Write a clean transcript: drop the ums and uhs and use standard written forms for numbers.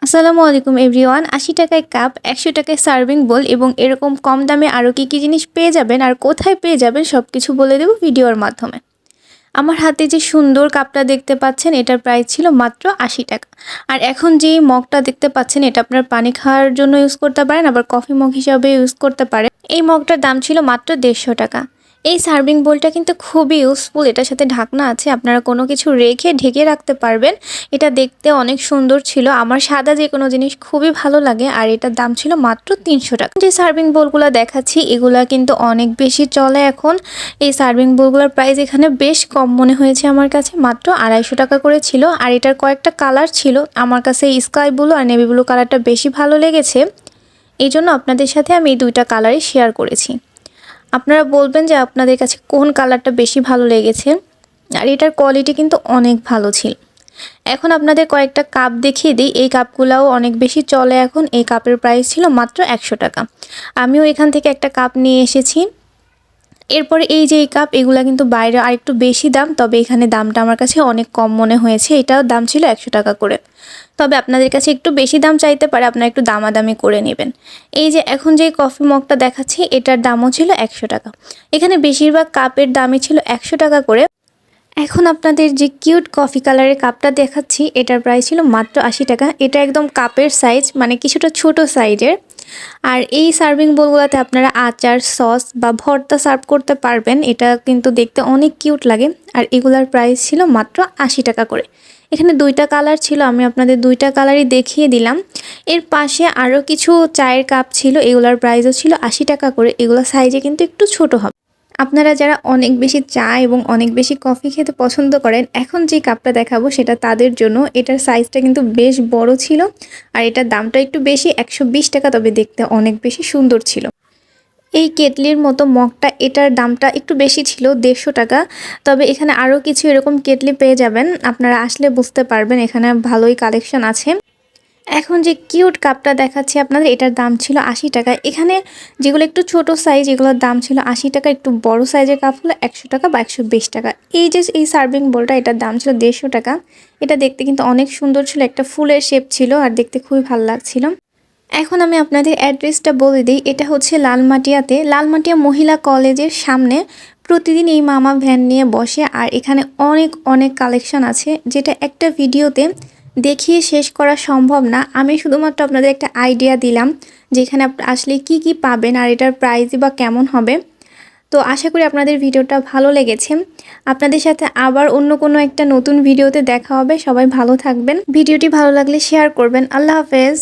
আসসালামু আলাইকুম এভরিওয়ান। ৮০ টাকায় কাপ, ১০০ টাকায় সার্ভিং বোল এবং এরকম কম দামে আরও কী জিনিস পেয়ে যাবেন আর কোথায় পেয়ে যাবেন সবকিছু বলে দেব ভিডিওর মাধ্যমে। আমার হাতে যে সুন্দর কাপটা দেখতে পাচ্ছেন এটার প্রাইস ছিল মাত্র ৮০ টাকা। আর এখন যেই মগটা দেখতে পাচ্ছেন এটা আপনার পানি খাওয়ার জন্য ইউজ করতে পারেন, আবার কফি মগ হিসাবে ইউজ করতে পারেন। এই মগটার দাম ছিল মাত্র ১৫০ টাকা। এই সার্ভিং বোলটা কিন্তু খুবই ইউজফুল। এটার সাথে ঢাকনা আছে, আপনারা কোনো কিছু রেখে ঢেকে রাখতে পারবেন। এটা দেখতে অনেক সুন্দর ছিল। আমার সাদা যে কোনো জিনিস খুবই ভালো লাগে। আর এটার দাম ছিল মাত্র ৩০০ টাকা। যে সার্ভিং বোলগুলো দেখাচ্ছি এগুলা কিন্তু অনেক বেশি চলে এখন। এই সার্ভিং বোলগুলোর প্রাইস এখানে বেশ কম মনে হয়েছে আমার কাছে, মাত্র ২৫০ টাকা করে ছিল। আর এটার কয়েকটা কালার ছিল, আমার কাছে স্কাই ব্লু আর নেভি ব্লু কালারটা বেশি ভালো লেগেছে। এই জন্য আপনাদের সাথে আমি এই দুইটা কালারই শেয়ার করেছি। আপনারা বলবেন যে আপনাদের কাছে কোন কালারটা বেশি ভালো লেগেছে। আর এটার কোয়ালিটি কিন্তু অনেক ভালো ছিল। এখন আপনাদের কয়েকটা কাপ দেখিয়ে দিই। এই কাপগুলোও অনেক বেশি চলে এখন। এই কাপের প্রাইস ছিল মাত্র ১০০ টাকা। আমিও এখান থেকে একটা কাপ নিয়ে এসেছি। এরপরে এই যে এই কাপ, এগুলা কিন্তু বাইরে আরেকটু বেশি দাম, তবে এখানে দামটা আমার কাছে অনেক কম মনে হয়েছে। এটাও দাম ছিল ১০০ টাকা করে। তবে আপনাদের কাছে একটু বেশি দাম চাইতে পারে, আপনারা একটু দামাদামি করে নেবেন। এই যে এখন যে কফি মগটা দেখাচ্ছি এটার দামও ছিল ১০০ টাকা। এখানে বেশিরভাগ কাপের দামই ছিল ১০০ টাকা করে। এখন আপনাদের যে কিউট কফি কালারের কাপটা দেখাচ্ছি এটার প্রাইস ছিল মাত্র ৮০ টাকা। এটা একদম কাপের সাইজ, মানে কিছুটা ছোট সাইজের। আর এই সার্ভিং বোলগুলোতে আপনারা আচার, সস বা ভর্তা সার্ভ করতে পারবেন। এটা কিন্তু দেখতে অনেক কিউট লাগে। আর এগুলার প্রাইস ছিল মাত্র ৮০ টাকা করে। এখানে দুইটা কালার ছিল, আমি আপনাদের দুইটা কালারই দেখিয়ে দিলাম। এর পাশে আরও কিছু চায়ের কাপ ছিল, এগুলার প্রাইসও ছিল ৮০ টাকা করে। এগুলো সাইজে কিন্তু একটু ছোট হবে। আপনারা যারা অনেক বেশি চা এবং অনেক বেশি কফি খেতে পছন্দ করেন, এখন যে কাপটা দেখাবো সেটা তাদের জন্য। এটার সাইজটা কিন্তু বেশ বড় ছিল। আর এটার দামটা একটু বেশি, ১২০ টাকা, তবে দেখতে অনেক বেশি সুন্দর ছিল। এই কেটলির মতো মগটা, এটার দামটা একটু বেশি ছিল, ১৫০ টাকা। তবে এখানে আরও কিছু এরকম কেটলি পেয়ে যাবেন, আপনারা আসলে বুঝতে পারবেন এখানে ভালোই কালেকশন আছে। এখন যে কিউট কাপটা দেখাচ্ছি আপনাদের, এটার দাম ছিল ৮০ টাকা। এখানে যেগুলো একটু ছোট সাইজ এগুলোর দাম ছিল ৮০ টাকা, একটু বড় সাইজের কাপ হলো ১০০ টাকা বা ১২০ টাকা। এই যে এই সার্ভিং বোলটা, এটার দাম ছিল ১৫০ টাকা। এটা দেখতে কিন্তু অনেক সুন্দর ছিল, একটা ফুলের শেপ ছিল আর দেখতে খুবই ভালো লাগছিল। এখন আমি আপনাদের অ্যাড্রেসটা বলে দিই। এটা হচ্ছে লালমাটিয়াতে, লালমাটিয়া মহিলা কলেজের সামনে। প্রতিদিন এই মামা ভ্যান নিয়ে বসে। আর এখানে অনেক অনেক কালেকশন আছে, যেটা একটা ভিডিওতে দেখিয়ে শেষ করা সম্ভব না। আমি শুধুমাত্র আপনাদের একটা আইডিয়া দিলাম যে এখানে আসলে কি কি পাবেন আর এটার প্রাইসই বা কেমন হবে। তো আশা করি আপনাদের ভিডিওটা ভালো লেগেছে। আপনাদের সাথে আবার অন্য কোনো একটা নতুন ভিডিওতে দেখা হবে। সবাই ভালো থাকবেন। ভিডিওটি ভালো লাগলে শেয়ার করবেন। আল্লাহ হাফেজ।